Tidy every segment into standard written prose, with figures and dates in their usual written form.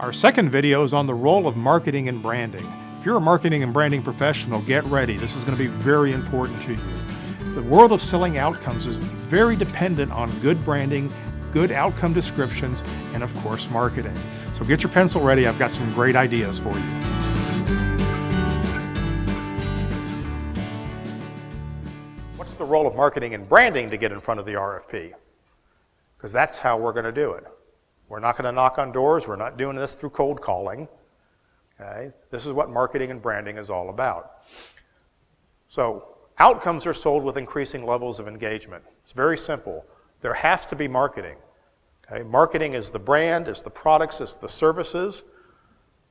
Our second video is on the role of marketing and branding. If you're a marketing and branding professional, get ready. This is going to be very important to you. The world of selling outcomes is very dependent on good branding, good outcome descriptions, and of course, marketing. So get your pencil ready. I've got some great ideas for you. What's the role of marketing and branding to get in front of the RFP? Because that's how we're going to do it. We're not going to knock on doors. We're not doing this through cold calling. Okay? This is what marketing and branding is all about. So outcomes are sold with increasing levels of engagement. It's very simple. There has to be marketing. Okay? Marketing is the brand, it's the products, it's the services.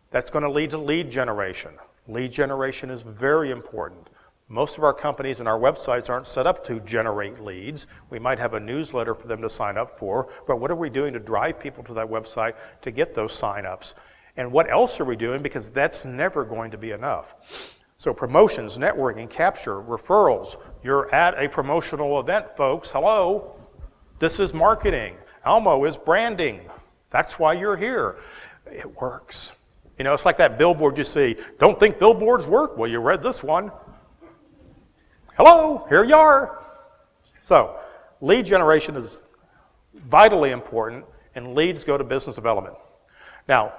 That's going to lead to lead generation. Lead generation is very important. Most of our companies and our websites aren't set up to generate leads. We might have a newsletter for them to sign up for, but what are we doing to drive people to that website to get those sign-ups? And what else are we doing? Because that's never going to be enough. So promotions, networking, capture, referrals. You're at a promotional event, folks. Hello. This is marketing. Elmo is branding. That's why you're here. It works. You know, it's like that billboard you see. Don't think billboards work? Well, you read this one. Hello, here you are. So, lead generation is vitally important, and leads go to business development. Now,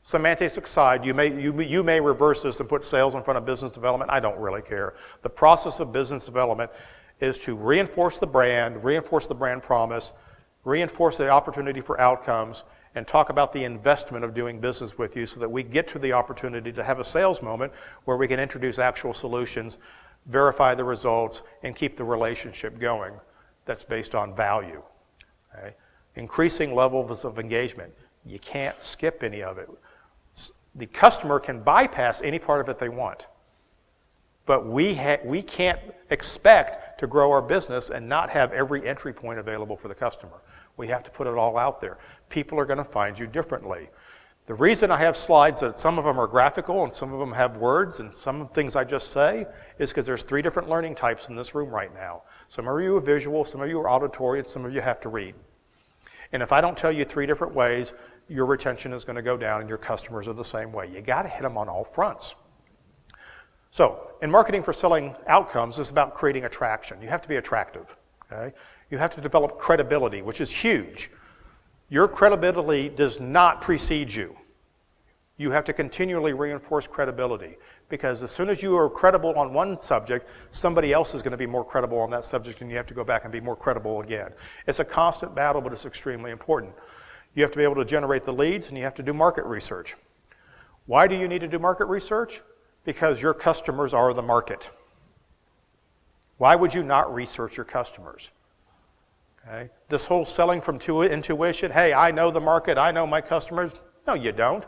semantics aside, you may reverse this and put sales in front of business development. I don't really care. The process of business development is to reinforce the brand promise, reinforce the opportunity for outcomes, and talk about the investment of doing business with you so that we get to the opportunity to have a sales moment where we can introduce actual solutions, verify the results, and keep the relationship going. That's based on value. Okay? Increasing levels of engagement. You can't skip any of it. The customer can bypass any part of it they want. But we can't expect to grow our business and not have every entry point available for the customer. We have to put it all out there. People are going to find you differently. The reason I have slides that some of them are graphical and some of them have words and some of the things I just say is because there's 3 different learning types in this room right now. Some of you are visual, some of you are auditory, and some of you have to read. And if I don't tell you 3 different ways, your retention is going to go down and your customers are the same way. You got to hit them on all fronts. So, in marketing for selling outcomes, it's about creating attraction. You have to be attractive. Okay? You have to develop credibility, which is huge. Your credibility does not precede you. You have to continually reinforce credibility because as soon as you are credible on one subject, somebody else is going to be more credible on that subject and you have to go back and be more credible again. It's a constant battle, but it's extremely important. You have to be able to generate the leads and you have to do market research. Why do you need to do market research? Because your customers are the market. Why would you not research your customers? Okay. This whole selling from intuition, hey, I know the market, I know my customers. No, you don't.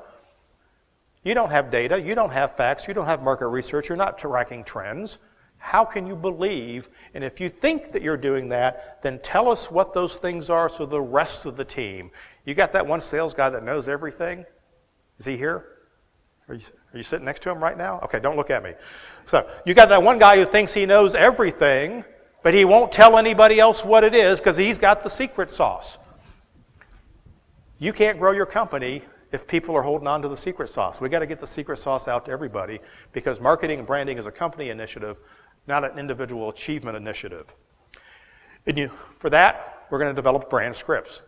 You don't have data, you don't have facts, you don't have market research, you're not tracking trends. How can you believe? And if you think that you're doing that, then tell us what those things are so the rest of the team. You got that one sales guy that knows everything? Is he here? Are you sitting next to him right now? Okay, don't look at me. So you got that one guy who thinks he knows everything, but he won't tell anybody else what it is because he's got the secret sauce. You can't grow your company if people are holding on to the secret sauce. We've got to get the secret sauce out to everybody because marketing and branding is a company initiative, not an individual achievement initiative. And for that, we're going to develop brand scripts.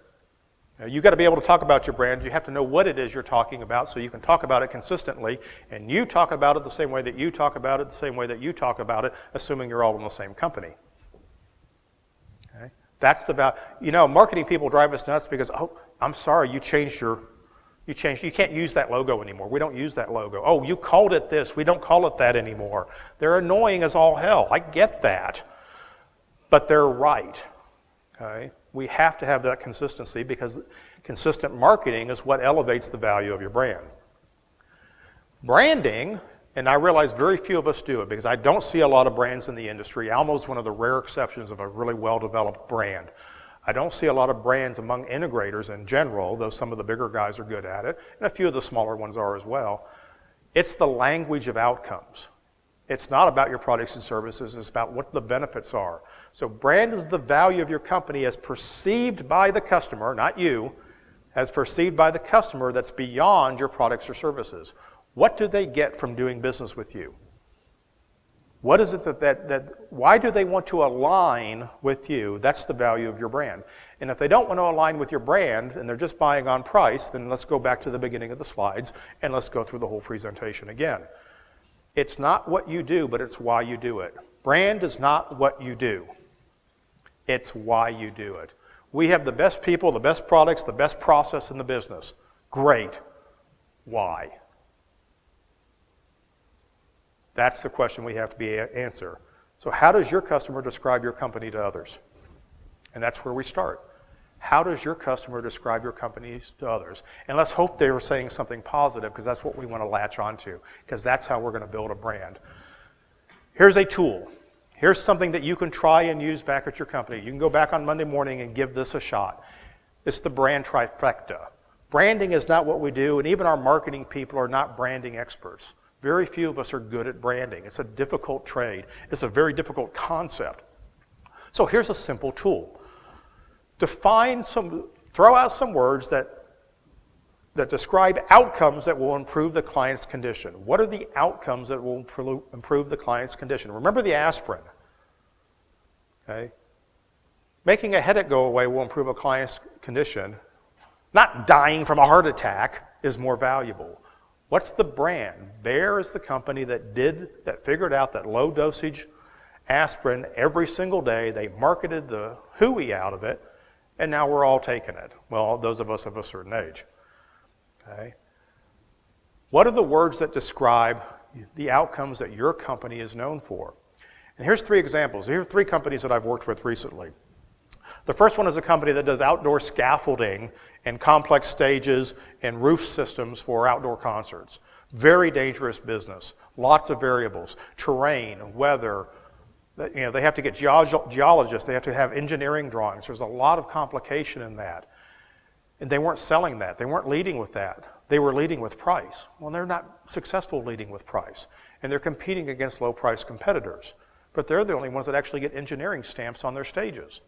You've got to be able to talk about your brand. You have to know what it is you're talking about so you can talk about it consistently, and you talk about it the same way that you talk about it, the same way that you talk about it, assuming you're all in the same company. Okay? That's the marketing people drive us nuts because, oh, I'm sorry, you can't use that logo anymore. We don't use that logo. Oh, you called it this. We don't call it that anymore. They're annoying as all hell. I get that. But they're right. Okay? We have to have that consistency because consistent marketing is what elevates the value of your brand. Branding, and I realize very few of us do it because I don't see a lot of brands in the industry. Almo's one of the rare exceptions of a really well-developed brand. I don't see a lot of brands among integrators in general, though some of the bigger guys are good at it, and a few of the smaller ones are as well. It's the language of outcomes. It's not about your products and services, it's about what the benefits are. So brand is the value of your company as perceived by the customer, not you, as perceived by the customer that's beyond your products or services. What do they get from doing business with you? What is it why do they want to align with you? That's the value of your brand. And if they don't want to align with your brand and they're just buying on price, then let's go back to the beginning of the slides and let's go through the whole presentation again. It's not what you do, but it's why you do it. Brand is not what you do. It's why you do it. We have the best people, the best products, the best process in the business. Great. Why? That's the question we have to answer. So how does your customer describe your company to others? And that's where we start. How does your customer describe your companies to others? And let's hope they were saying something positive, because that's what we want to latch onto, because that's how we're going to build a brand. Here's a tool. Here's something that you can try and use back at your company. You can go back on Monday morning and give this a shot. It's the brand trifecta. Branding is not what we do, and even our marketing people are not branding experts. Very few of us are good at branding. It's a difficult trade. It's a very difficult concept. So here's a simple tool. Throw out some words that describe outcomes that will improve the client's condition. What are the outcomes that will improve the client's condition? Remember the aspirin. Okay? Making a headache go away will improve a client's condition. Not dying from a heart attack is more valuable. What's the brand? Bayer is the company that figured out that low dosage aspirin every single day. They marketed the hooey out of it, and now we're all taking it. Well, those of us of a certain age. Okay? What are the words that describe the outcomes that your company is known for? And here's 3 examples. Here are 3 companies that I've worked with recently. The first one is a company that does outdoor scaffolding and complex stages and roof systems for outdoor concerts. Very dangerous business. Lots of variables. Terrain, weather. They have to get geologists. They have to have engineering drawings. There's a lot of complication in that. And they weren't selling that. They weren't leading with that. They were leading with price. Well, they're not successful leading with price. And they're competing against low-price competitors. But they're the only ones that actually get engineering stamps on their stages.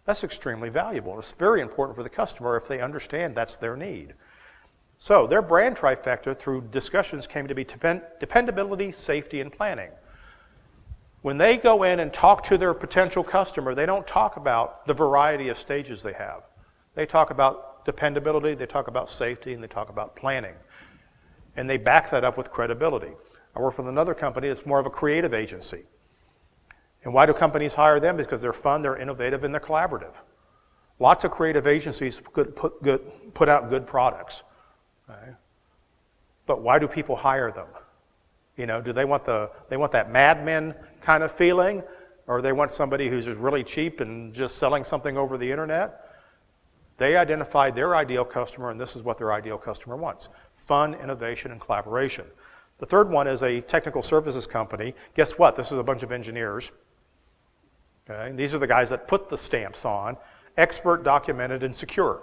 That's extremely valuable. It's very important for the customer if they understand that's their need. So their brand trifecta through discussions came to be dependability, safety, and planning. When they go in and talk to their potential customer, they don't talk about the variety of stages they have. They talk about dependability, they talk about safety, and they talk about planning. And they back that up with credibility. I work with another company that's more of a creative agency. And why do companies hire them? Because they're fun, they're innovative, and they're collaborative. Lots of creative agencies put out good products. Okay? But why do people hire them? Do they want that Mad Men kind of feeling? Or they want somebody who's just really cheap and just selling something over the internet? They identified their ideal customer, and this is what their ideal customer wants. Fun, innovation, and collaboration. The third one is a technical services company. Guess what? This is a bunch of engineers. Okay? These are the guys that put the stamps on. Expert, documented, and secure.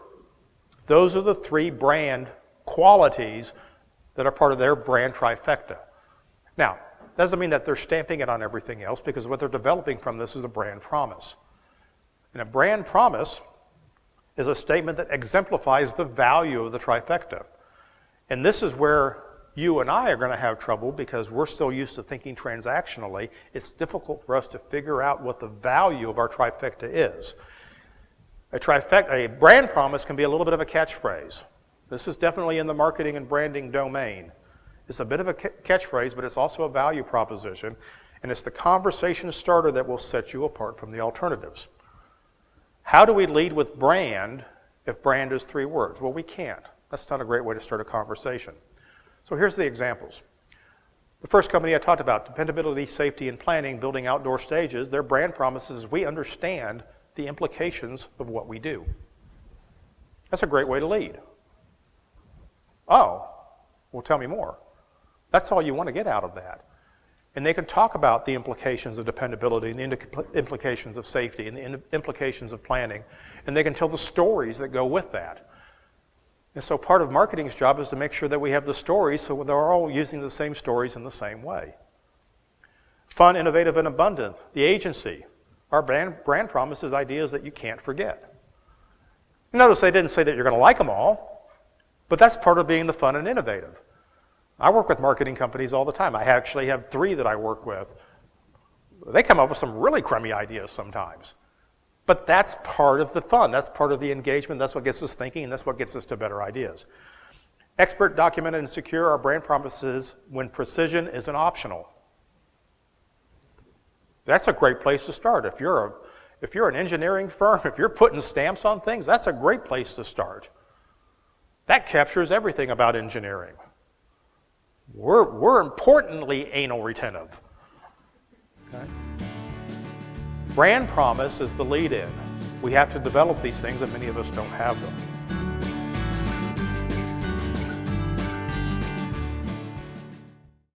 Those are the 3 brand qualities that are part of their brand trifecta. Now, doesn't mean that they're stamping it on everything else, because what they're developing from this is a brand promise. And a brand promise is a statement that exemplifies the value of the trifecta. And this is where you and I are going to have trouble, because we're still used to thinking transactionally. It's difficult for us to figure out what the value of our trifecta is. A brand promise can be a little bit of a catchphrase. This is definitely in the marketing and branding domain. It's a bit of a catchphrase, but it's also a value proposition, and it's the conversation starter that will set you apart from the alternatives. How do we lead with brand if brand is 3 words? Well, we can't. That's not a great way to start a conversation. So here's the examples. The first company I talked about, dependability, safety, and planning, building outdoor stages, their brand promise is we understand the implications of what we do. That's a great way to lead. Oh, well, tell me more. That's all you want to get out of that. And they can talk about the implications of dependability and the implications of safety and the implications of planning, and they can tell the stories that go with that. And so part of marketing's job is to make sure that we have the stories so they're all using the same stories in the same way. Fun, innovative, and abundant. The agency. Our brand promises ideas that you can't forget. Notice they didn't say that you're going to like them all. But that's part of being the fun and innovative. I work with marketing companies all the time. I actually have 3 that I work with. They come up with some really crummy ideas sometimes. But that's part of the fun. That's part of the engagement. That's what gets us thinking, and that's what gets us to better ideas. Expert, documented, and secure are brand promises when precision isn't optional. That's a great place to start. If you're an engineering firm, if you're putting stamps on things, that's a great place to start. That captures everything about engineering. We're importantly anal retentive. Okay? Brand promise is the lead-in. We have to develop these things, and many of us don't have them.